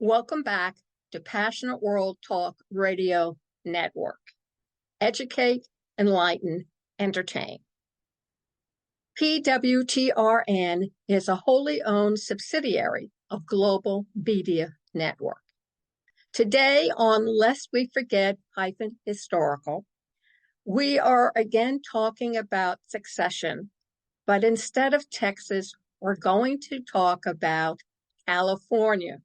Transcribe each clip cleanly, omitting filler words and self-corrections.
Welcome back to Passionate World Talk Radio Network. Educate, enlighten, entertain. PWTRN is a wholly owned subsidiary of Global Media Network. Today on Lest We Forget -historical, we are again talking about secession, but instead of Texas, we're going to talk about California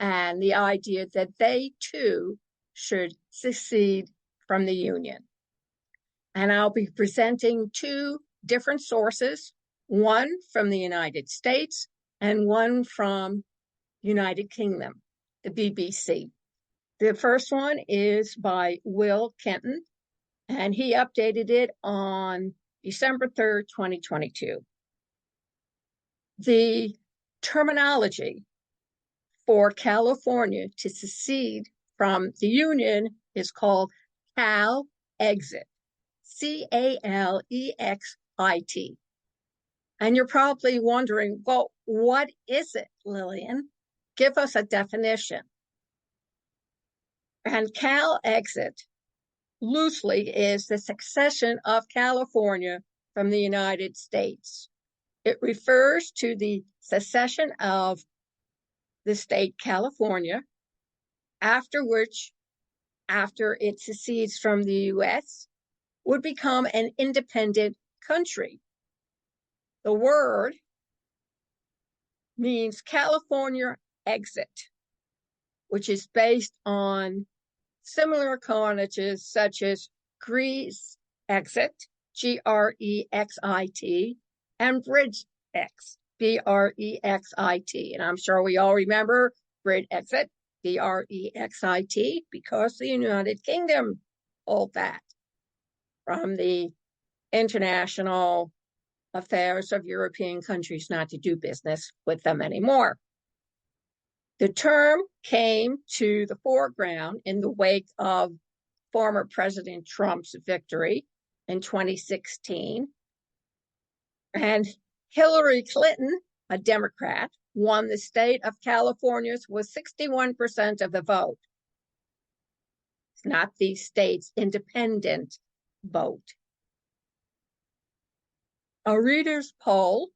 and the idea that they too should secede from the Union. And I'll be presenting two different sources, one from the United States and one from United Kingdom, the BBC. The first one is by Will Kenton, and he updated it on December 3rd, 2022. The terminology for California to secede from the Union is called Cal-Exit, C-A-L-E-X-I-T. And you're probably wondering, well, what is it, Lillian? Give us a definition. And Cal-Exit loosely is the secession of California from the United States. It refers to the secession of the state California, after it secedes from the U.S., would become an independent country. The word means California exit, which is based on similar connotations such as Greece exit, G-R-E-X-I-T, and bridge X, B-R-E-X-I-T. And I'm sure we all remember bridge exit, B-R-E-X-I-T, because the United Kingdom pulled that from the international affairs of European countries not to do business with them anymore. The term came to the foreground in the wake of former President Trump's victory in 2016. And Hillary Clinton, a Democrat, won the state of California with 61% of the vote. It's not the state's independent vote. A Reuters poll,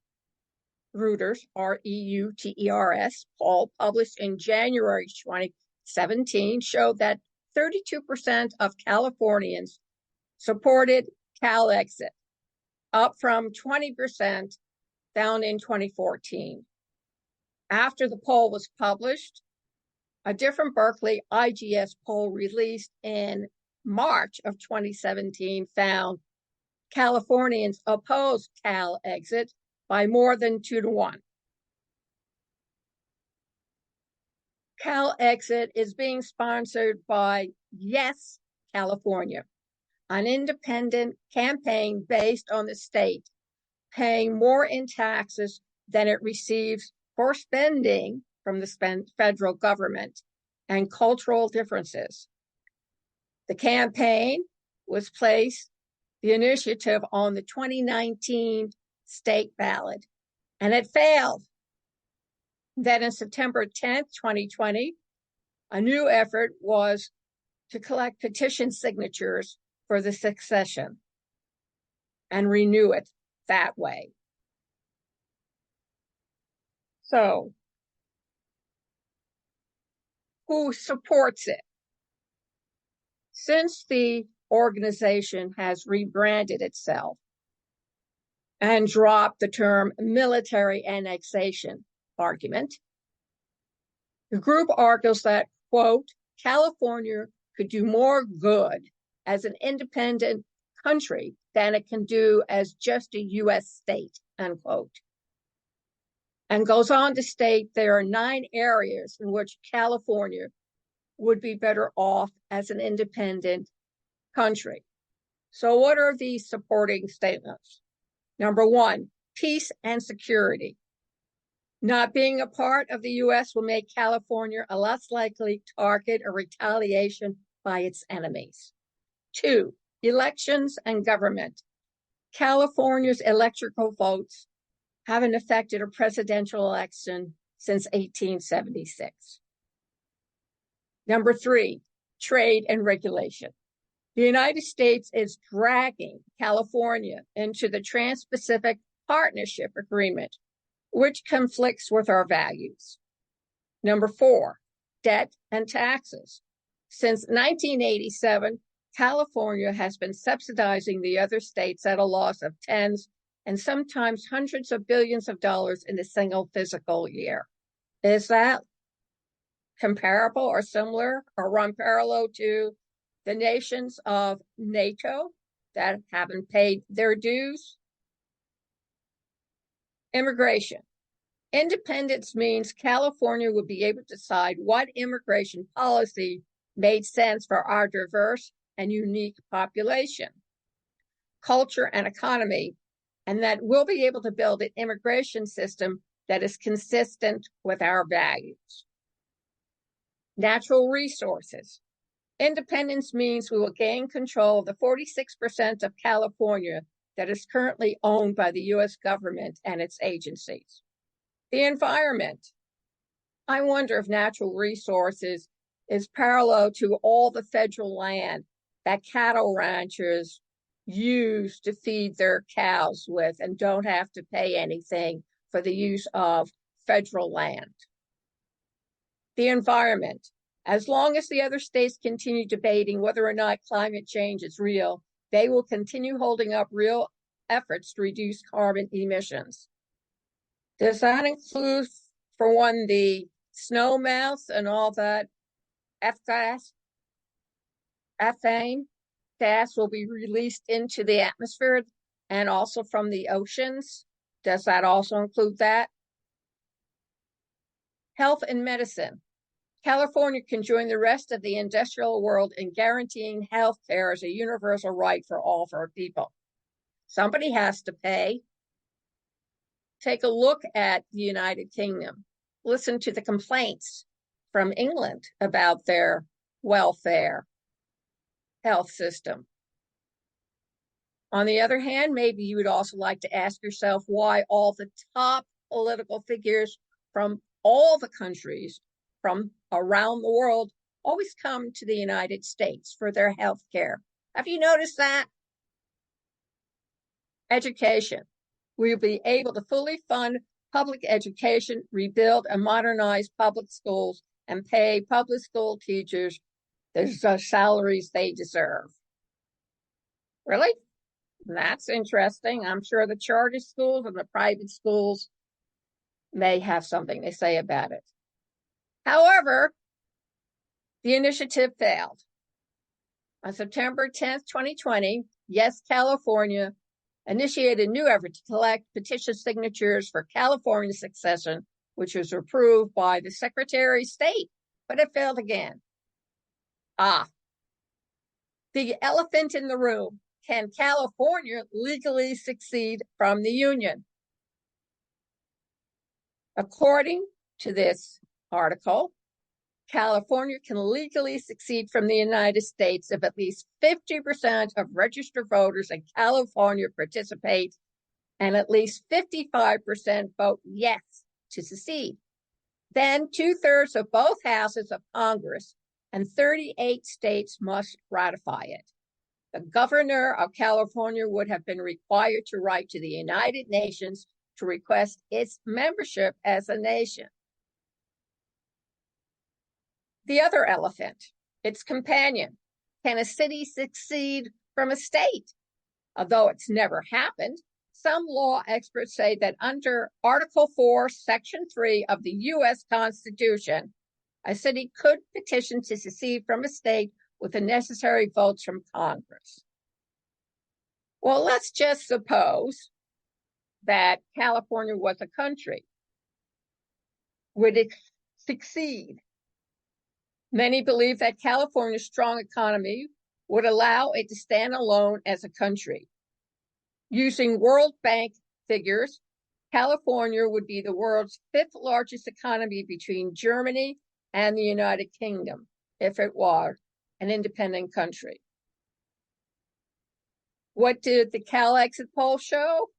Reuters, R-E-U-T-E-R-S, poll published in January 2017 showed that 32% of Californians supported Cal-Exit, up from 20% found in 2014. After the poll was published, a different Berkeley IGS poll released in March of 2017 found Californians opposed Cal-Exit by more than 2-1. Cal-Exit is being sponsored by Yes California, an independent campaign based on the state paying more in taxes than it receives for spending from the federal government and cultural differences. The campaign was placed, the initiative, on the 2019 state ballot, and it failed. Then on September 10th, 2020, a new effort was to collect petition signatures for the secession and renew it that way. So, who supports it? Since the organization has rebranded itself and dropped the term military annexation argument, the group argues that, quote, California could do more good as an independent country than it can do as just a U.S. state, unquote. And goes on to state there are 9 areas in which California would be better off as an independent country. So what are these supporting statements? Number 1, peace and security. Not being a part of the U.S. will make California a less likely target of retaliation by its enemies. 2, elections and government. California's electoral votes haven't affected a presidential election since 1876. Number 3, trade and regulation. The United States is dragging California into the Trans-Pacific Partnership Agreement, which conflicts with our values. Number 4, debt and taxes. Since 1987, California has been subsidizing the other states at a loss of tens and sometimes hundreds of billions of dollars in a single fiscal year. Is that comparable or similar or run parallel to the nations of NATO that haven't paid their dues? Immigration. Independence means California would be able to decide what immigration policy made sense for our diverse and unique population, culture, and economy, and that we'll be able to build an immigration system that is consistent with our values. Natural resources. Independence means we will gain control of the 46% of California that is currently owned by the U.S. government and its agencies. The environment. I wonder if natural resources is parallel to all the federal land that cattle ranchers use to feed their cows with and don't have to pay anything for the use of federal land. The environment. As long as the other states continue debating whether or not climate change is real, they will continue holding up real efforts to reduce carbon emissions. Does that include, for one, the snowmounts and all that F-gas, ethane gas will be released into the atmosphere and also from the oceans? Does that also include that? Health and medicine. California can join the rest of the industrial world in guaranteeing health care as a universal right for all of our people. Somebody has to pay. Take a look at the United Kingdom. Listen to the complaints from England about their welfare health system. On the other hand, maybe you would also like to ask yourself why all the top political figures from all the countries from around the world always come to the United States for their health care. Have you noticed that? Education. We'll be able to fully fund public education, rebuild and modernize public schools, and pay public school teachers the salaries they deserve. Really? That's interesting. I'm sure the charter schools and the private schools may have something to say about it. However, the initiative failed. On September 10th, 2020, Yes California initiated a new effort to collect petition signatures for California secession, which was approved by the Secretary of State, but it failed again. The elephant in the room. Can California legally secede from the Union? According to this article, California can legally secede from the United States if at least 50% of registered voters in California participate and at least 55% vote yes to secede. Then 2/3 of both houses of Congress and 38 states must ratify it. The governor of California would have been required to write to the United Nations to request its membership as a nation. The other elephant, its companion. Can a city secede from a state? Although it's never happened, some law experts say that under Article 4, Section 3 of the U.S. Constitution, a city could petition to secede from a state with the necessary votes from Congress. Well, let's just suppose that California was a country. Would it succeed? Many believe that California's strong economy would allow it to stand alone as a country. Using World Bank figures, California would be the world's 5th largest economy between Germany and the United Kingdom, if it were an independent country. What did the Cal exit poll show?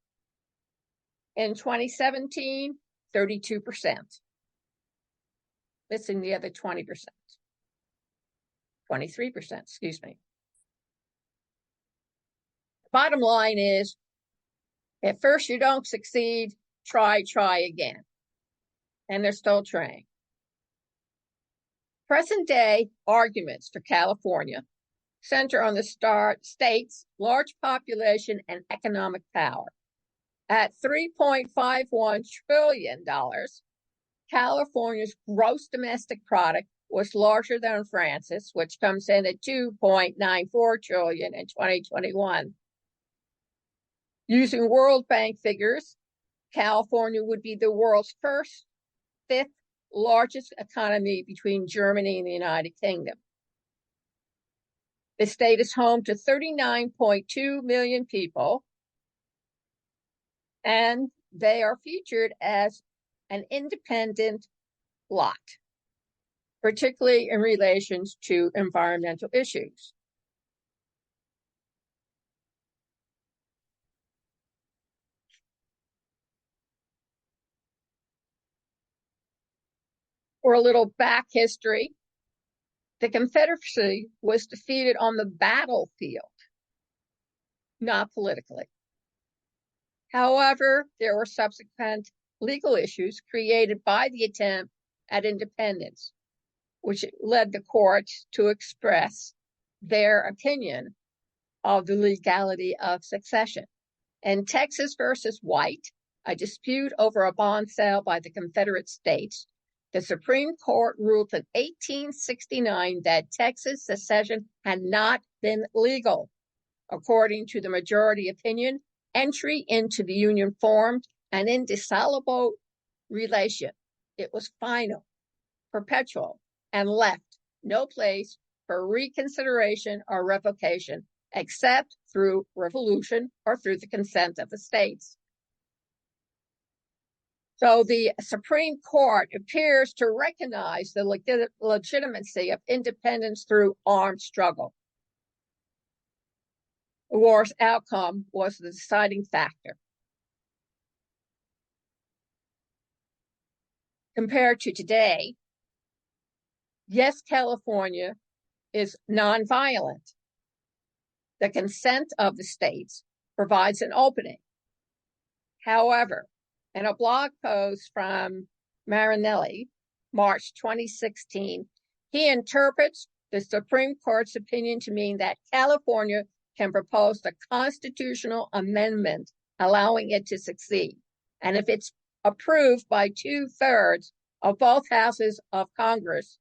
In 2017, 32%. Missing the other 20%. 23%, excuse me. Bottom line is, at first you don't succeed, try again. And they're still trying. Present day arguments for California center on the state's large population and economic power. At $3.51 trillion, California's gross domestic product was larger than France's, which comes in at $2.94 trillion in 2021. Using World Bank figures, California would be the world's fifth largest economy between Germany and the United Kingdom. The state is home to 39.2 million people, and they are featured as an independent lot, particularly in relation to environmental issues. For a little back history, the Confederacy was defeated on the battlefield, not politically. However, there were subsequent legal issues created by the attempt at independence, which led the courts to express their opinion of the legality of secession. In Texas versus White, a dispute over a bond sale by the Confederate States, the Supreme Court ruled in 1869 that Texas secession had not been legal. According to the majority opinion, entry into the Union formed an indissoluble relation. It was final, perpetual, and left no place for reconsideration or revocation, except through revolution or through the consent of the states. So the Supreme Court appears to recognize the legitimacy of independence through armed struggle. The war's outcome was the deciding factor. Compared to today, yes, California is nonviolent. The consent of the states provides an opening. However, in a blog post from Marinelli, March 2016, he interprets the Supreme Court's opinion to mean that California can propose a constitutional amendment allowing it to succeed. And if it's approved by 2/3 of both houses of Congress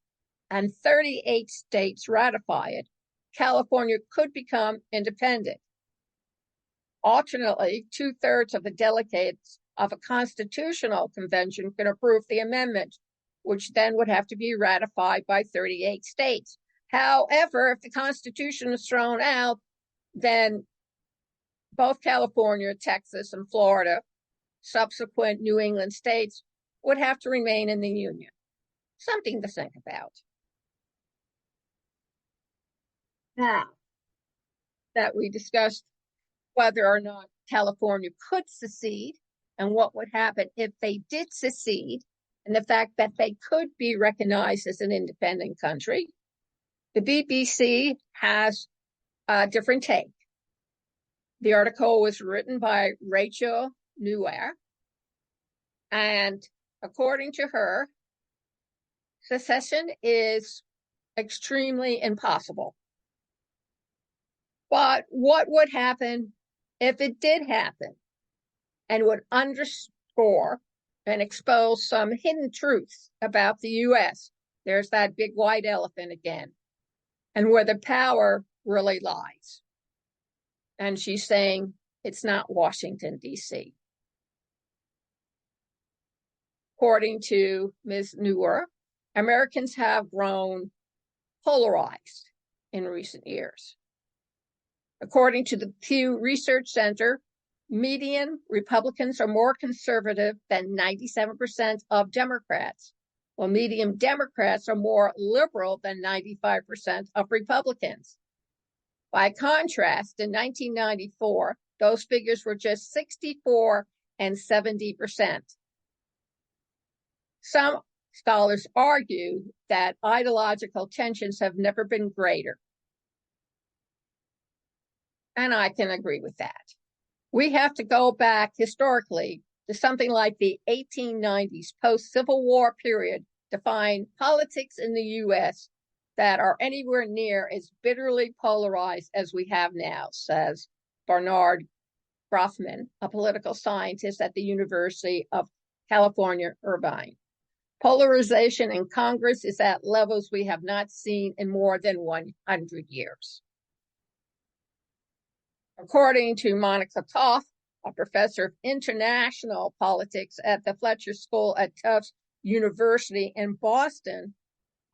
and 38 states ratify it, California could become independent. Alternately, 2/3 of the delegates of a constitutional convention can approve the amendment, which then would have to be ratified by 38 states. However, if the Constitution is thrown out, then both California, Texas, and Florida, subsequent New England states, would have to remain in the Union. Something to think about. Now that we discussed whether or not California could secede and what would happen if they did secede, and the fact that they could be recognized as an independent country, the BBC has a different take. The article was written by Rachel Neuer, and according to her, secession is extremely impossible. But what would happen if it did happen, and would underscore and expose some hidden truths about the U.S.? There's that big white elephant again, and where the power really lies. And she's saying it's not Washington, D.C. According to Ms. Neuer, Americans have grown polarized in recent years. According to the Pew Research Center, median Republicans are more conservative than 97% of Democrats, while median Democrats are more liberal than 95% of Republicans. By contrast, in 1994, those figures were just 64% and 70%. Some Scholars argue that ideological tensions have never been greater. And I can agree with that. We have to go back historically to something like the 1890s, post-Civil War period, to find politics in the U.S. that are anywhere near as bitterly polarized as we have now, says Bernard Grothman, a political scientist at the University of California, Irvine. Polarization in Congress is at levels we have not seen in more than 100 years. According to Monica Toth, a professor of international politics at the Fletcher School at Tufts University in Boston,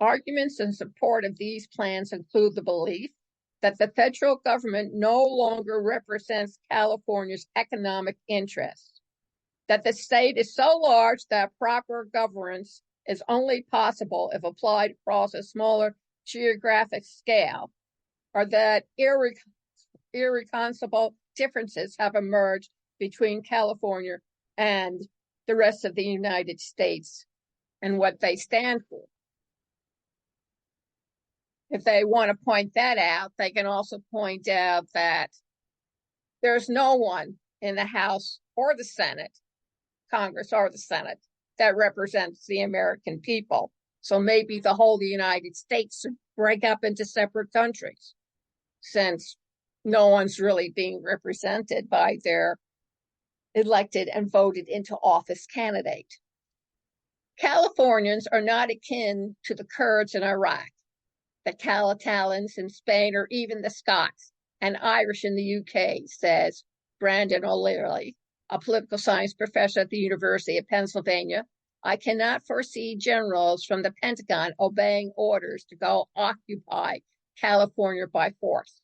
arguments in support of these plans include the belief that the federal government no longer represents California's economic interests, that the state is so large that proper governance is only possible if applied across a smaller geographic scale, or that irreconcilable differences have emerged between California and the rest of the United States and what they stand for. If they want to point that out, they can also point out that there's no one in the House or the Senate, Congress or the Senate, that represents the American people. So maybe the whole of the United States should break up into separate countries, since no one's really being represented by their elected and voted into office candidate. Californians are not akin to the Kurds in Iraq, the Catalans in Spain, or even the Scots and Irish in the UK, says Brandon O'Leary, a political science professor at the University of Pennsylvania. I cannot foresee generals from the Pentagon obeying orders to go occupy California by force.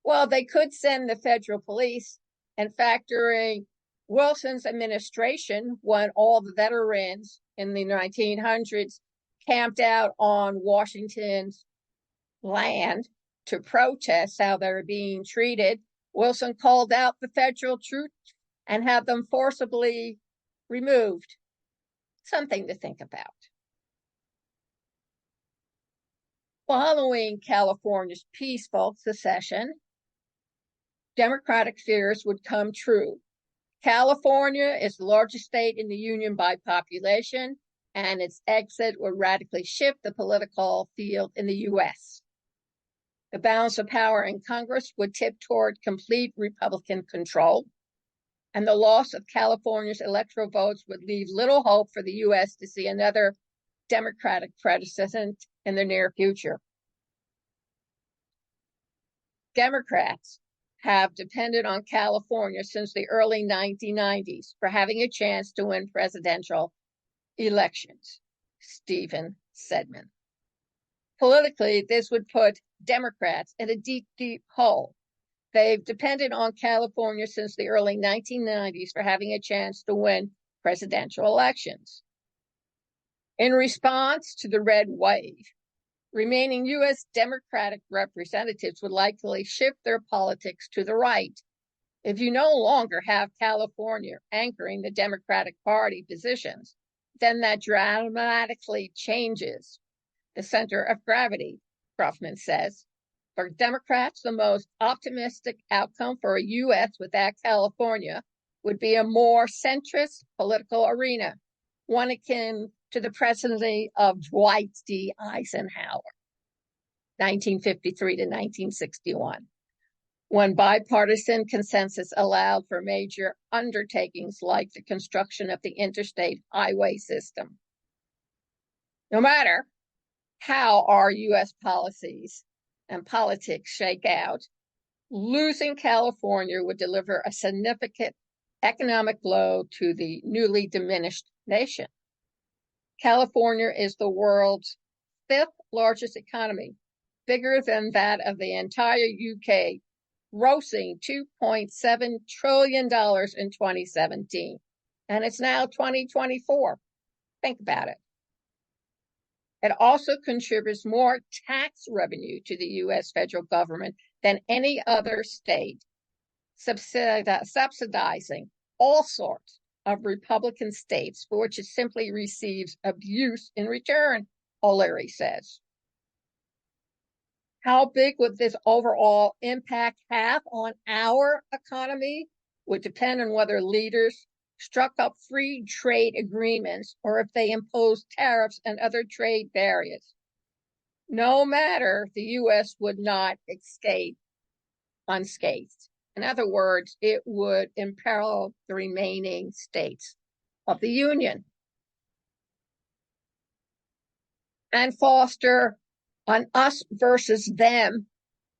Well, they could send the federal police, and factoring Wilson's administration, when all the veterans in the 1900s camped out on Washington's land to protest how they were being treated, Wilson called out the federal troops and had them forcibly removed. Something to think about. Following California's peaceful secession, Democratic fears would come true. California is the largest state in the Union by population, and its exit would radically shift the political field in the U.S. The balance of power in Congress would tip toward complete Republican control, and the loss of California's electoral votes would leave little hope for the U.S. to see another Democratic president in the near future. Democrats have depended on California since the early 1990s for having a chance to win presidential elections, Stephen Sedman. Politically, this would put Democrats in a deep, deep hole. They've depended on California since the early 1990s for having a chance to win presidential elections. In response to the red wave, remaining U.S. Democratic representatives would likely shift their politics to the right. If you no longer have California anchoring the Democratic Party positions, then that dramatically changes the center of gravity, Grothman says. For Democrats, the most optimistic outcome for a U.S. without California would be a more centrist political arena, one akin to the presidency of Dwight D. Eisenhower, 1953 to 1961, when bipartisan consensus allowed for major undertakings like the construction of the interstate highway system. No matter how our U.S. policies and politics shake out, losing California would deliver a significant economic blow to the newly diminished nation. California is the world's fifth largest economy, bigger than that of the entire UK, grossing $2.7 trillion in 2017. And it's now 2024. Think about it. It also contributes more tax revenue to the U.S. federal government than any other state, subsidizing all sorts of Republican states for which it simply receives abuse in return, O'Leary says. How big would this overall impact have on our economy would depend on whether leaders struck up free trade agreements or if they imposed tariffs and other trade barriers. No matter, the U.S. would not escape unscathed. In other words, it would imperil the remaining states of the Union and foster an us versus them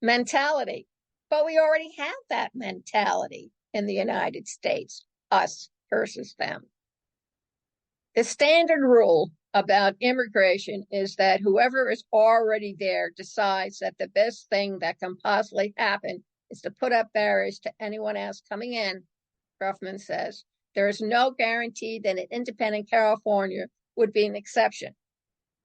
mentality. But we already have that mentality in the United States, us versus them. The standard rule about immigration is that whoever is already there decides that the best thing that can possibly happen is to put up barriers to anyone else coming in. Gruffman says there is no guarantee that an independent California would be an exception.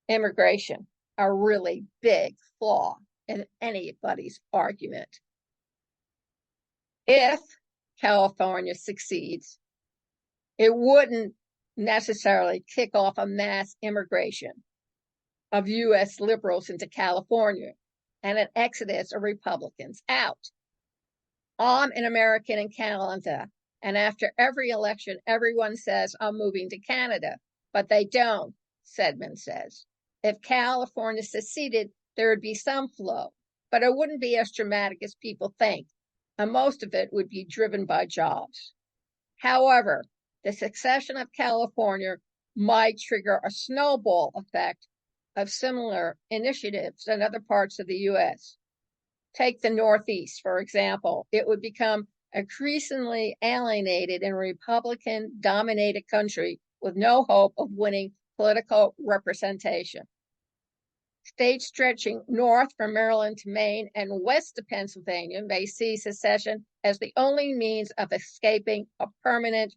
Immigration, a really big flaw in anybody's argument. If California succeeds, it wouldn't necessarily kick off a mass immigration of U.S. liberals into California and an exodus of Republicans out. I'm an American in Canada, and after every election, everyone says I'm moving to Canada, but they don't, Sedman says. If California seceded, there would be some flow, but it wouldn't be as dramatic as people think, and most of it would be driven by jobs. However, the secession of California might trigger a snowball effect of similar initiatives in other parts of the U.S. Take the Northeast, for example. It would become increasingly alienated in a Republican-dominated country with no hope of winning political representation. States stretching north from Maryland to Maine and west to Pennsylvania may see secession as the only means of escaping a permanent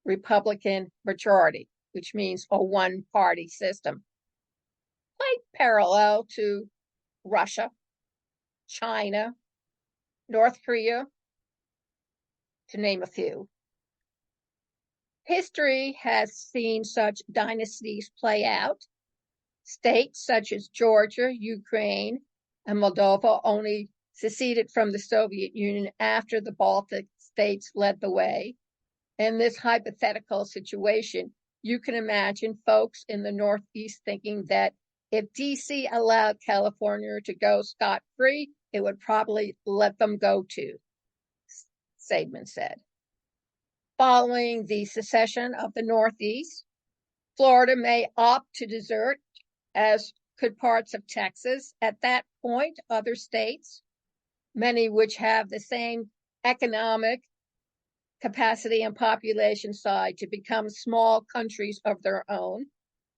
Republican majority, which means a one-party system. Quite parallel to Russia, China, North Korea, to name a few. History has seen such dynasties play out. States such as Georgia, Ukraine, and Moldova only seceded from the Soviet Union after the Baltic states led the way. In this hypothetical situation, you can imagine folks in the Northeast thinking that if DC allowed California to go scot-free, it would probably let them go too, Sedman said. Following the secession of the Northeast, Florida may opt to desert, as could parts of Texas. At that point, other states, many which have the same economic capacity and population size to become small countries of their own,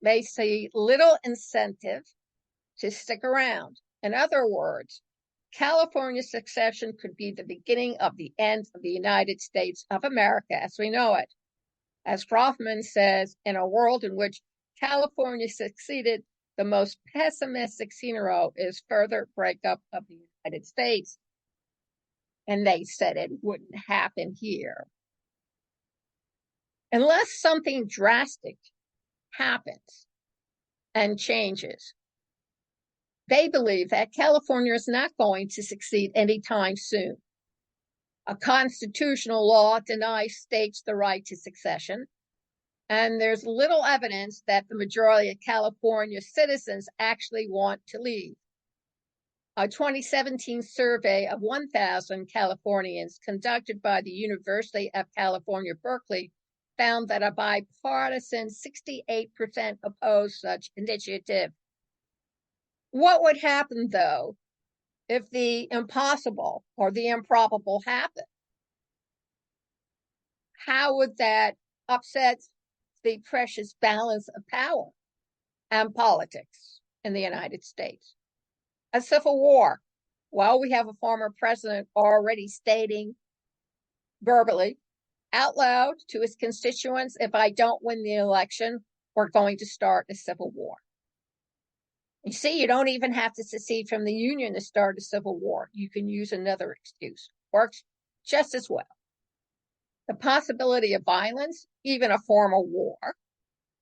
may see little incentive to stick around. In other words, California's succession could be the beginning of the end of the United States of America as we know it. As Groffman says, in a world in which California succeeded, the most pessimistic scenario is further breakup of the United States. And they said it wouldn't happen here. Unless something drastic happens and changes, they believe that California is not going to succeed anytime soon. A constitutional law denies states the right to succession, and there's little evidence that the majority of California citizens actually want to leave. A 2017 survey of 1,000 Californians conducted by the University of California, Berkeley, found that a bipartisan 68% opposed such initiative. What would happen, though, if the impossible or the improbable happened? How would that upset the precious balance of power and politics in the United States? A civil war. Well, we have a former president already stating verbally, out loud to his constituents, if I don't win the election, we're going to start a civil war. You see, you don't even have to secede from the Union to start a civil war. You can use another excuse. Works just as well. The possibility of violence, even a formal war,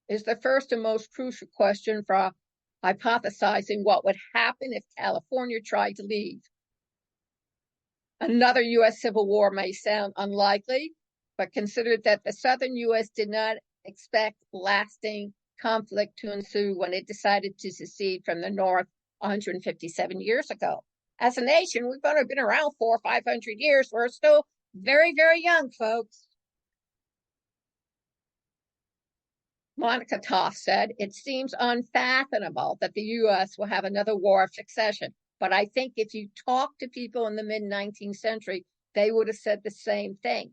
is the first and most crucial question for hypothesizing what would happen if California tried to leave. Another U.S. Civil War may sound unlikely, but consider that the southern U.S. did not expect lasting conflict to ensue when it decided to secede from the North 157 years ago. As a nation, we've only been around 400 or 500 years. We're still very, very young, folks. Monica Toff said, "It seems unfathomable that the U.S. will have another war of succession. But I think if you talk to people in the mid-19th century, they would have said the same thing."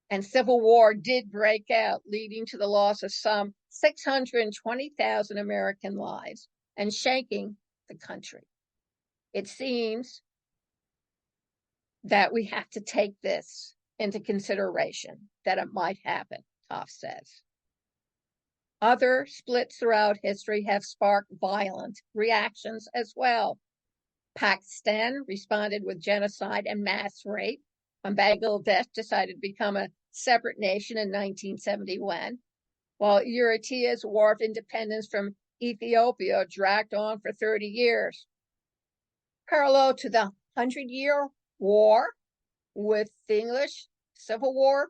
And civil war did break out, leading to the loss of some 620,000 American lives and shaking the country. It seems that we have to take this into consideration, that it might happen, Toff says. Other splits throughout history have sparked violent reactions as well. Pakistan responded with genocide and mass rape when Bangladesh decided to become a separate nation in 1971, while Eritrea's War of Independence from Ethiopia dragged on for 30 years. Parallel to the 100-Year War with the English Civil War,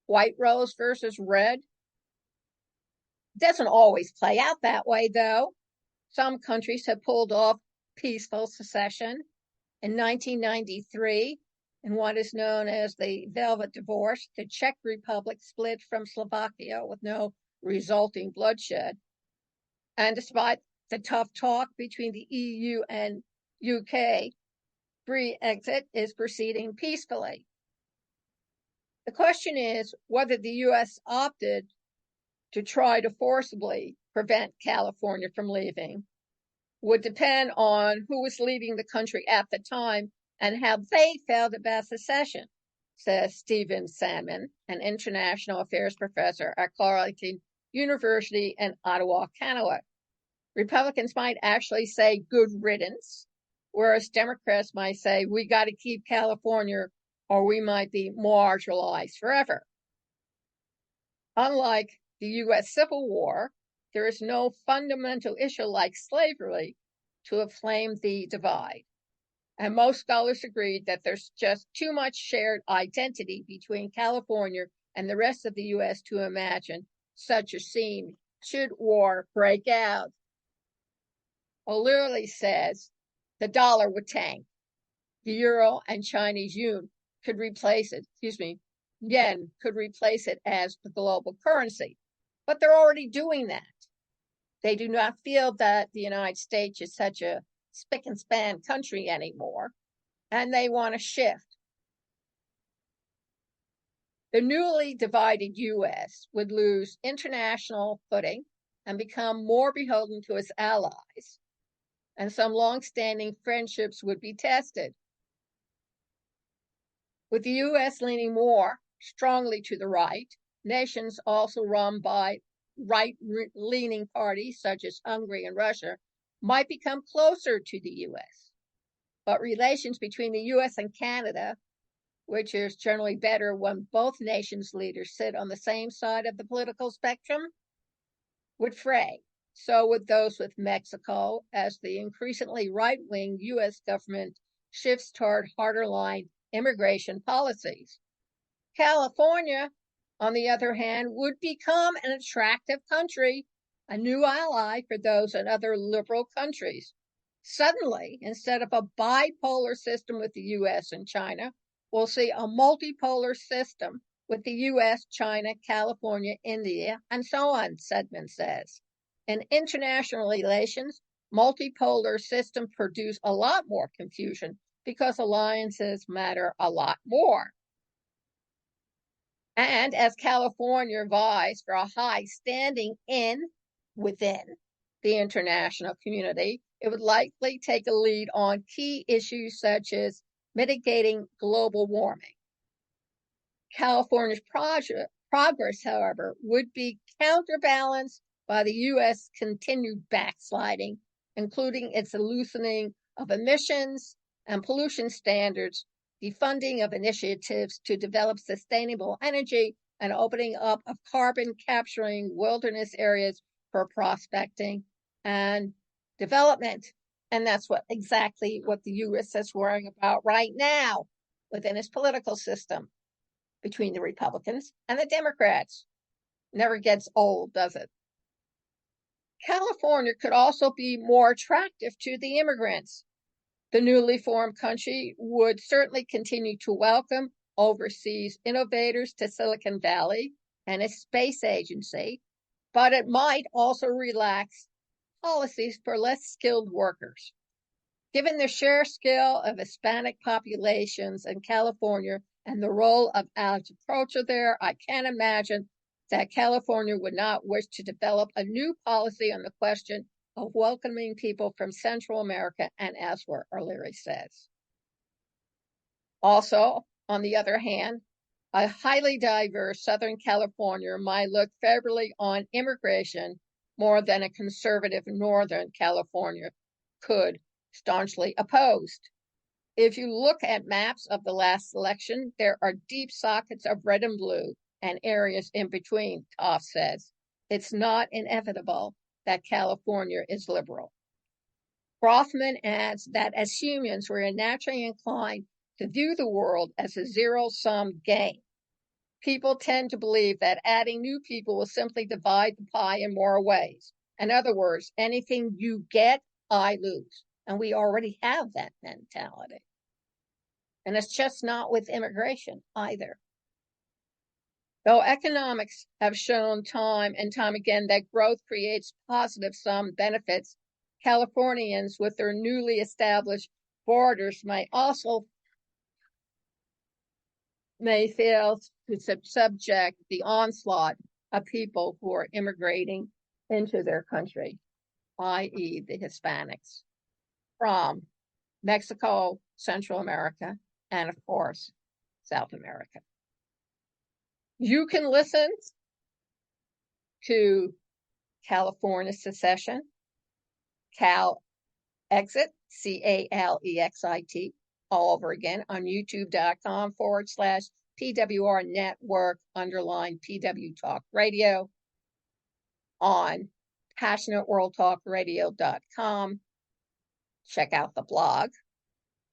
white rose versus red. Doesn't always play out that way, though. Some countries have pulled off peaceful secession. In 1993, in what is known as the Velvet Divorce, the Czech Republic split from Slovakia with no resulting bloodshed. And despite the tough talk between the EU and UK, free exit is proceeding peacefully. The question is whether the U.S. opted to try to forcibly prevent California from leaving would depend on who was leading the country at the time and how they felt about secession, says Stephen Salmon, an international affairs professor at Carleton University in Ottawa, Canada. Republicans might actually say good riddance, whereas Democrats might say we got to keep California or we might be marginalized forever. Unlike the U.S. Civil War, there is no fundamental issue like slavery to inflame the divide. And most scholars agreed that there's just too much shared identity between California and the rest of the U.S. to imagine such a scene should war break out. O'Leary says the dollar would tank. The euro and Chinese yuan could replace it, yen could replace it as the global currency. But they're already doing that. They do not feel that the United States is such a spick and span country anymore, and they want to shift. The newly divided U.S. would lose international footing and become more beholden to its allies, and some long-standing friendships would be tested. With the U.S. leaning more strongly to the right, nations also run by right-leaning parties such as Hungary and Russia might become closer to the U.S. But relations between the U.S. and Canada, which is generally better when both nations' leaders sit on the same side of the political spectrum, would fray. So would those with Mexico, as the increasingly right-wing U.S. government shifts toward harder-line immigration policies. California, on the other hand, would become an attractive country, a new ally for those in other liberal countries. Suddenly, instead of a bipolar system with the U.S. and China, we'll see a multipolar system with the U.S., China, California, India, and so on, Sedman says. In international relations, multipolar systems produce a lot more confusion because alliances matter a lot more. And as California vies for a high standing within the international community, it would likely take a lead on key issues such as mitigating global warming. California's progress, however, would be counterbalanced by the U.S. continued backsliding, including its loosening of emissions and pollution standards defunding of initiatives to develop sustainable energy, and opening up of carbon capturing wilderness areas for prospecting and development. And that's exactly what the U.S. is worrying about right now within its political system between the Republicans and the Democrats. Never gets old, does it? California could also be more attractive to the immigrants. The newly formed country would certainly continue to welcome overseas innovators to Silicon Valley and its space agency, but it might also relax policies for less skilled workers. Given the sheer scale of Hispanic populations in California and the role of agriculture there, I can't imagine that California would not wish to develop a new policy on the question of welcoming people from Central America and elsewhere, O'Leary says. Also, on the other hand, a highly diverse Southern California might look favorably on immigration more than a conservative Northern California could staunchly oppose. If you look at maps of the last election, there are deep sockets of red and blue and areas in between, Toff says. It's not inevitable that California is liberal. Rothman adds that as humans, we are naturally inclined to view the world as a zero-sum game. People tend to believe that adding new people will simply divide the pie in more ways. In other words, anything you get, I lose. And we already have that mentality. And it's just not with immigration either. Though economics have shown time and time again that growth creates positive sum benefits, Californians with their newly established borders may fail to subject the onslaught of people who are immigrating into their country, i.e. the Hispanics, from Mexico, Central America, and of course, South America. You can listen to California Secession, Cal Exit, CALEXIT, all over again on youtube.com/PWR Network _PW Talk Radio, on passionateworldtalkradio.com. Check out the blog,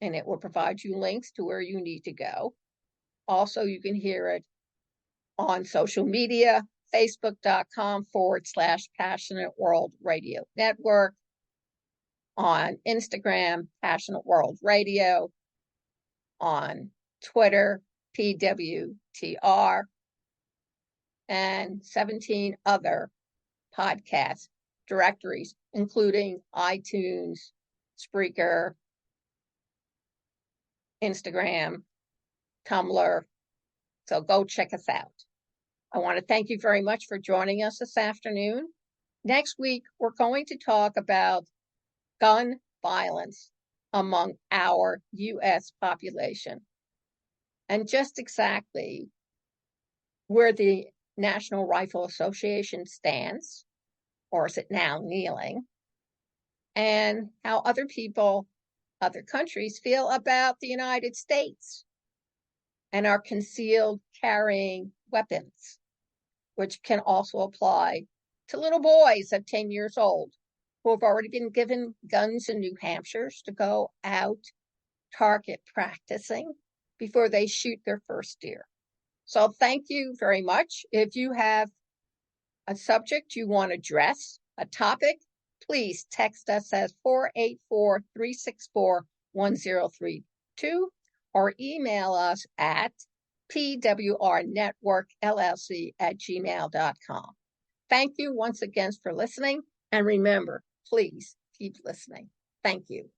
and it will provide you links to where you need to go. Also, you can hear it on social media, facebook.com/Passionate World Radio Network, on Instagram, Passionate World Radio, on Twitter, PWTR, and 17 other podcast directories, including iTunes, Spreaker, Instagram, Tumblr. So go check us out. I want to thank you very much for joining us this afternoon. Next week, we're going to talk about gun violence among our U.S. population and just exactly where the National Rifle Association stands, or is it now kneeling, and how other people, other countries feel about the United States and our concealed carrying weapons, which can also apply to little boys of 10 years old who have already been given guns in New Hampshire to go out target practicing before they shoot their first deer. So thank you very much. If you have a subject you want to address, a topic, please text us at 484-364-1032 or email us at pwrnetworkllc@gmail.com. Thank you once again for listening, and remember, please keep listening. Thank you.